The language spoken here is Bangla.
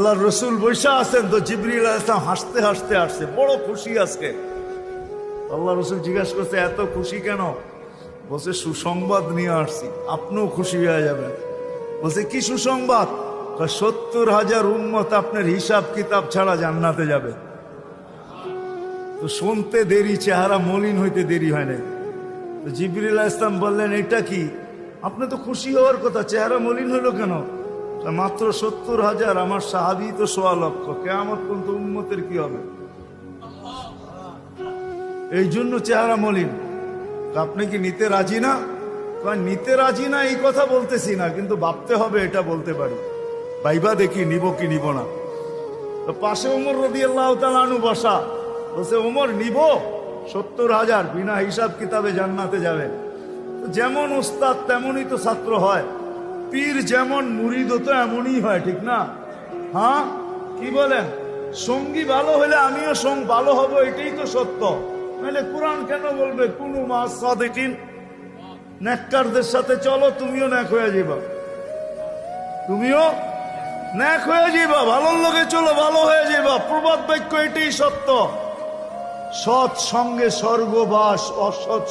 আল্লাহর রসুল বৈশা আছেন, তো জিবরিল আলাইহিস সালাম হাসতে হাসতে আসছে, বড় খুশি আজকে। আল্লাহ রসুল জিজ্ঞাসা করছে এত খুশি কেন? বলছে সুসংবাদ নিয়ে আসছি, আপনিও খুশি হয়ে যাবেন। বলছে কি সুসংবাদ? 70,000 উম্মত আপনার হিসাব কিতাব ছাড়া জান্নাতে যাবে। তো শুনতে দেরি, চেহারা মলিন হইতে দেরি হয় না। তো জিবরিল আলাইহিস সালাম বললেন এটা কি? আপনি তো খুশি হওয়ার কথা, চেহারা মলিন হলো কেন? মাত্র 70,000, আমার সাহাবী তো 1.25 লক্ষ, কিয়ামত পর্যন্ত উম্মতের কি হবে? এই জন্য চেহারা মলিন। আপনি কি নিতে রাজি না? নিতে রাজি না এই কথা বলতেছি না, কিন্তু ভাবতে হবে এটা বলতে পারি। ভাইবা দেখি নিব কি নিব না। তো পাশে ওমর রাদিয়াল্লাহু তাআলা আনহু বসা, বলছে ওমর নিব 70,000, বিনা হিসাব কিতাবে জান্নাতে যাবে। যেমন উস্তাদ তেমনই তো ছাত্র হয়, পীর যেমন মুরিদও তো এমনই হয়, ঠিক না? হ্যাঁ, কি বলেন? সঙ্গী ভালো হলে আমিও ভালো হব, এটাই তো সত্য। নাহলে কোরআন কেন বলবে কুনু মা'আস সাদিকিন? নেককারদের সাথে চলো, তুমিও নেক হয়ে যাবা, তুমিও নেক হয়ে যাবা। ভালোর লোকে চলো, ভালো হয়ে যাবা। প্রবাদ বাক্য এটাই সত্য। সৎ সঙ্গে স্বর্গবাস, অসৎ